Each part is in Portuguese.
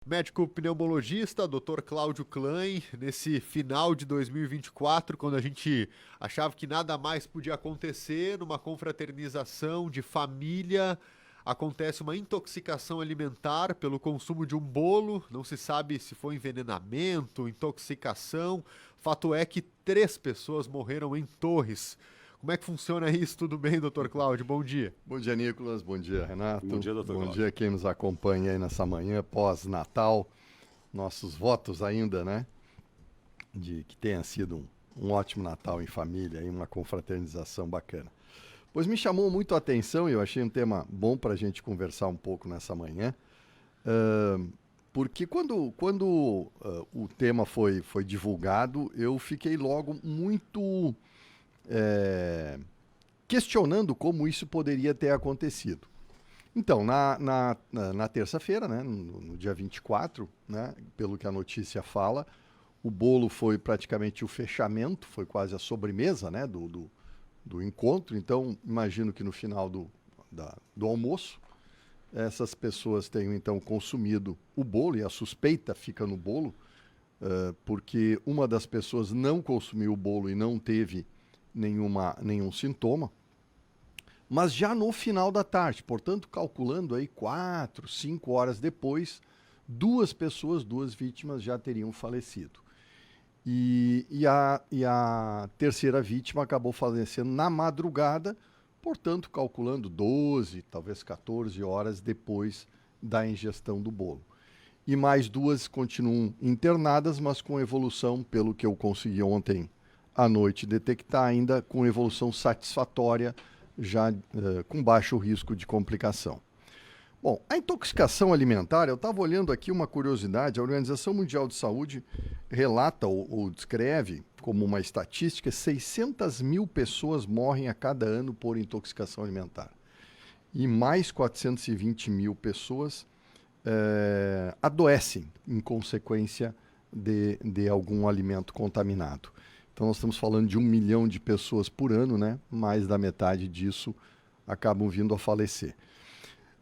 Médico pneumologista, Dr. Cláudio Klein, nesse final de 2024, quando a gente achava que nada mais podia acontecer, numa confraternização de família, acontece uma intoxicação alimentar pelo consumo de um bolo, não se sabe se foi envenenamento, intoxicação, fato é que 3 pessoas morreram em Torres. Como é que funciona isso? Tudo bem, Dr. Cláudio? Bom dia. Bom dia, Nicolas. Bom dia, Renato. Bom dia, doutor Bom Cláudio. dia quem nos acompanha aí nessa manhã pós-Natal. Nossos votos ainda, né? De que tenha sido um ótimo Natal em família e uma confraternização bacana. Pois me chamou muito a atenção e eu achei um tema bom para a gente conversar um pouco nessa manhã. Porque quando o tema foi divulgado, eu fiquei logo muito questionando como isso poderia ter acontecido. Então, na terça-feira, né, no dia 24, né, pelo que a notícia fala, o bolo foi praticamente o fechamento, foi quase a sobremesa, né, do encontro. Então, imagino que no final do almoço, essas pessoas tenham então consumido o bolo, e a suspeita fica no bolo, porque uma das pessoas não consumiu o bolo e não teve nenhum sintoma, mas já no final da tarde, portanto, calculando aí 4, 5 horas depois, 2 vítimas já teriam falecido. E a terceira vítima acabou falecendo na madrugada, portanto, calculando 12, talvez 14 horas depois da ingestão do bolo. E mais 2 continuam internadas, mas com evolução, pelo que eu consegui ontem à noite detectar, ainda com evolução satisfatória, já com baixo risco de complicação. Bom, a intoxicação alimentar, eu estava olhando aqui uma curiosidade, a Organização Mundial de Saúde relata ou descreve como uma estatística, 600 mil pessoas morrem a cada ano por intoxicação alimentar. E mais 420 mil pessoas adoecem em consequência de algum alimento contaminado. Então nós estamos falando de 1 milhão de pessoas por ano, né? Mais da metade disso acabam vindo a falecer.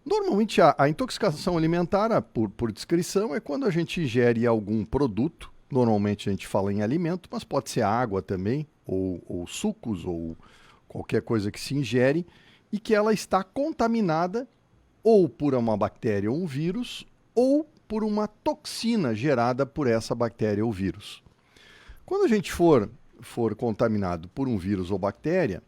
Normalmente a intoxicação alimentar, por descrição, é quando a gente ingere algum produto, normalmente a gente fala em alimento, mas pode ser água também, ou sucos, ou qualquer coisa que se ingere, e que ela está contaminada ou por uma bactéria ou um vírus, ou por uma toxina gerada por essa bactéria ou vírus. Quando a gente for contaminado por um vírus ou bactéria,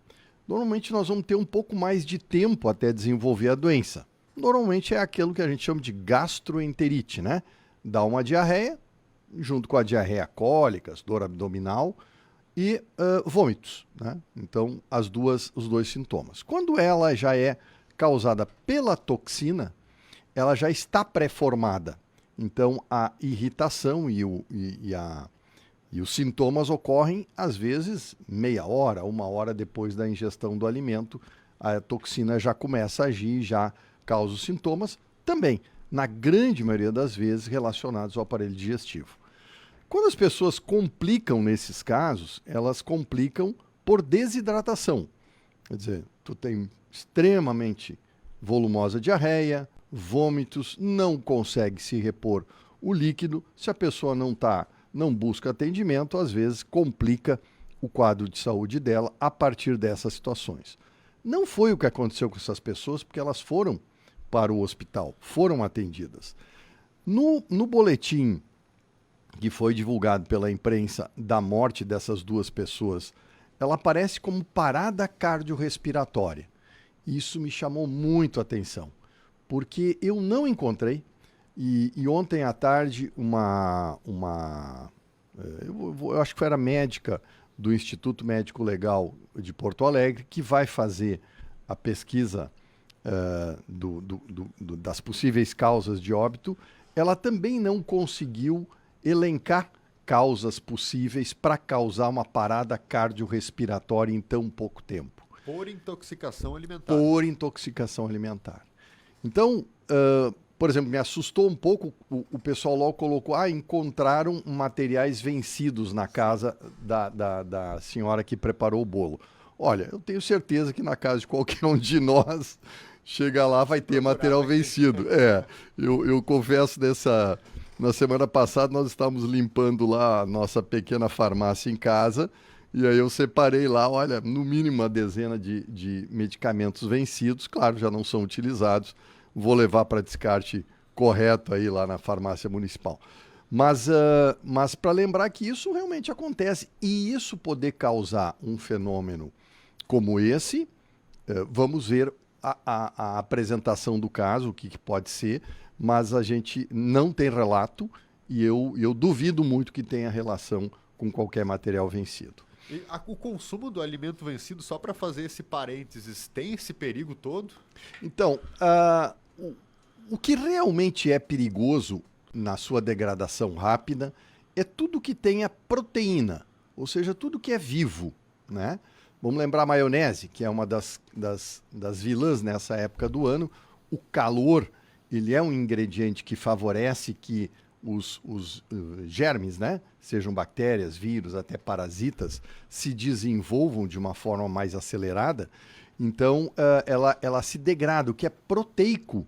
normalmente nós vamos ter um pouco mais de tempo até desenvolver a doença. Normalmente é aquilo que a gente chama de gastroenterite, né? Dá uma diarreia, junto com a diarreia cólicas, dor abdominal e vômitos, né? Então, os dois sintomas. Quando ela já é causada pela toxina, ela já está pré-formada. Então, a irritação e os sintomas ocorrem, às vezes, meia hora, 1 hora depois da ingestão do alimento. A toxina já começa a agir, já causa os sintomas, também, na grande maioria das vezes, relacionados ao aparelho digestivo. Quando as pessoas complicam nesses casos, elas complicam por desidratação. Quer dizer, tu tem extremamente volumosa diarreia, vômitos, não consegue se repor o líquido. Se a pessoa não busca atendimento, às vezes complica o quadro de saúde dela a partir dessas situações. Não foi o que aconteceu com essas pessoas, porque elas foram para o hospital, foram atendidas. No boletim que foi divulgado pela imprensa da morte dessas 2 pessoas, ela aparece como parada cardiorrespiratória. Isso me chamou muito a atenção, porque eu não encontrei. E ontem à tarde, eu acho que era médica do Instituto Médico Legal de Porto Alegre, que vai fazer a pesquisa das possíveis causas de óbito, ela também não conseguiu elencar causas possíveis para causar uma parada cardiorrespiratória em tão pouco tempo. Por intoxicação alimentar. Por intoxicação alimentar. Então, por exemplo, me assustou um pouco, o pessoal logo colocou, encontraram materiais vencidos na casa da senhora que preparou o bolo. Olha, eu tenho certeza que na casa de qualquer um de nós, chega lá, vai ter material vencido. Eu confesso Na semana passada nós estávamos limpando lá a nossa pequena farmácia em casa e aí eu separei lá, olha, no mínimo uma dezena de medicamentos vencidos, claro, já não são utilizados, vou levar para descarte correto aí lá na farmácia municipal. Mas para lembrar que isso realmente acontece e isso poder causar um fenômeno como esse, vamos ver a apresentação do caso, o que pode ser, mas a gente não tem relato e eu duvido muito que tenha relação com qualquer material vencido. O consumo do alimento vencido, só para fazer esse parênteses, tem esse perigo todo? Então, o que realmente é perigoso na sua degradação rápida é tudo que tenha proteína, ou seja, tudo que é vivo, né? Vamos lembrar a maionese, que é uma das vilãs nessa época do ano. O calor, ele é um ingrediente que favorece que os germes, né, sejam bactérias, vírus, até parasitas, se desenvolvam de uma forma mais acelerada. Então, ela se degrada. O que é proteico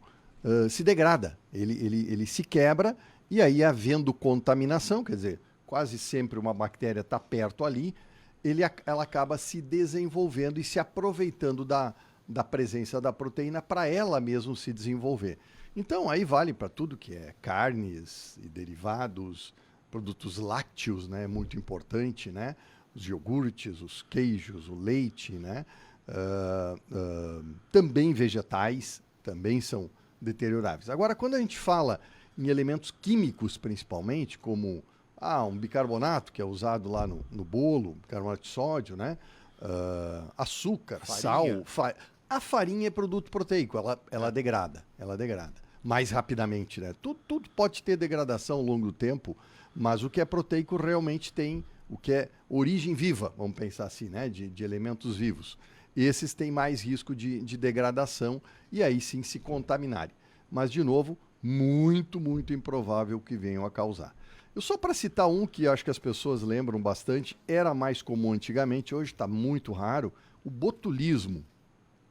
se degrada. Ele se quebra e aí, havendo contaminação, quer dizer, quase sempre uma bactéria está perto ali, ela acaba se desenvolvendo e se aproveitando da presença da proteína para ela mesmo se desenvolver. Então, aí vale para tudo que é carnes e derivados, produtos lácteos, né? Muito importante, né? Os iogurtes, os queijos, o leite, né? Também vegetais, também são deterioráveis. Agora, quando a gente fala em elementos químicos, principalmente, como um bicarbonato, que é usado lá no bolo, bicarbonato de sódio, né? Açúcar, farinha. sal. A farinha é produto proteico, ela degrada, mais rapidamente, né? Tudo pode ter degradação ao longo do tempo, mas o que é proteico realmente tem o que é origem viva, vamos pensar assim, né? De elementos vivos. Esses têm mais risco de degradação e aí sim se contaminarem. Mas, de novo, muito, muito improvável que venham a causar. Eu só para citar um que acho que as pessoas lembram bastante, era mais comum antigamente, hoje está muito raro, o botulismo.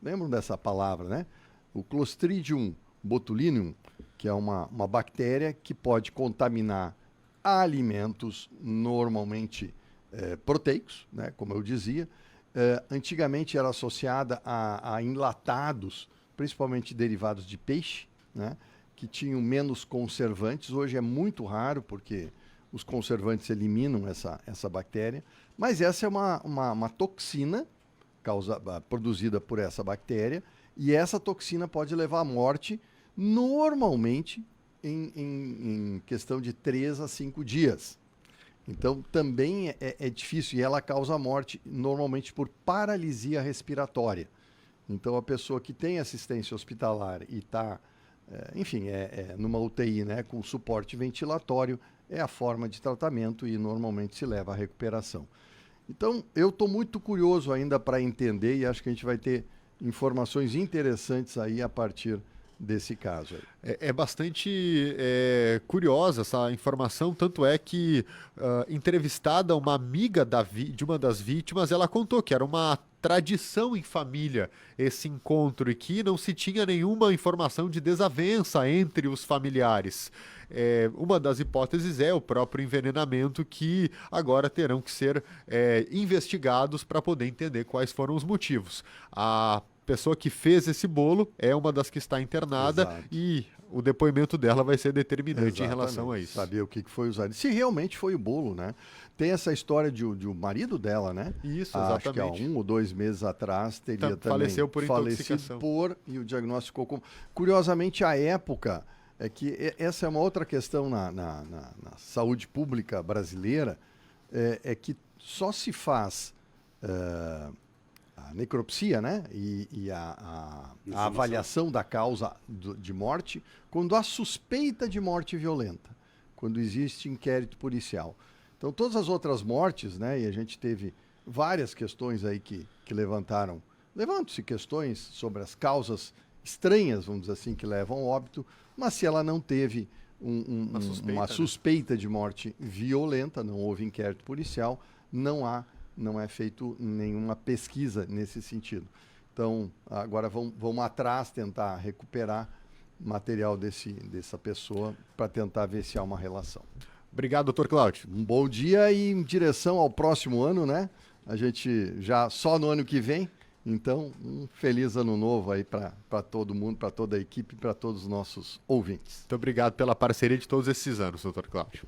Lembram dessa palavra, né? O Clostridium botulinum, que é uma bactéria que pode contaminar alimentos normalmente proteicos, né? Como eu dizia. Antigamente era associada a enlatados, principalmente derivados de peixe, né? Que tinham menos conservantes. Hoje é muito raro, porque os conservantes eliminam essa bactéria. Mas essa é uma toxina produzida por essa bactéria, e essa toxina pode levar à morte, normalmente, em questão de 3 a 5 dias. Então, também é difícil, e ela causa morte, normalmente, por paralisia respiratória. Então, a pessoa que tem assistência hospitalar e está... enfim, numa UTI, né, com suporte ventilatório, é a forma de tratamento e normalmente se leva à recuperação. Então, eu estou muito curioso ainda para entender e acho que a gente vai ter informações interessantes aí a partir desse caso aí. É bastante curiosa essa informação, tanto é que, entrevistada uma amiga de uma das vítimas, ela contou que era uma tradição em família esse encontro e que não se tinha nenhuma informação de desavença entre os familiares. Uma das hipóteses é o próprio envenenamento, que agora terão que ser investigados para poder entender quais foram os motivos. A pessoa que fez esse bolo é uma das que está internada. Exato. E o depoimento dela vai ser determinante. Exatamente. Em relação a isso. Saber o que foi usado. Se realmente foi o bolo, né? Tem essa história de o marido dela, né? Isso, exatamente. Acho que há 1 ou 2 meses atrás teria também faleceu por intoxicação. E o diagnóstico ficou como... Curiosamente, a época é que essa é uma outra questão na saúde pública brasileira, é que só se faz... a necropsia, né? E a avaliação da causa de morte quando há suspeita de morte violenta, quando existe inquérito policial. Então, todas as outras mortes, né? E a gente teve várias questões aí que levantam-se questões sobre as causas estranhas, vamos dizer assim, que levam ao óbito, mas se ela não teve uma suspeita de morte violenta, não houve inquérito policial, não é feito nenhuma pesquisa nesse sentido. Então, agora vamos atrás tentar recuperar material dessa pessoa para tentar ver se há uma relação. Obrigado, doutor Cláudio. Um bom dia e em direção ao próximo ano, né? A gente já só no ano que vem. Então, um feliz ano novo aí para todo mundo, para toda a equipe, para todos os nossos ouvintes. Muito obrigado pela parceria de todos esses anos, doutor Cláudio.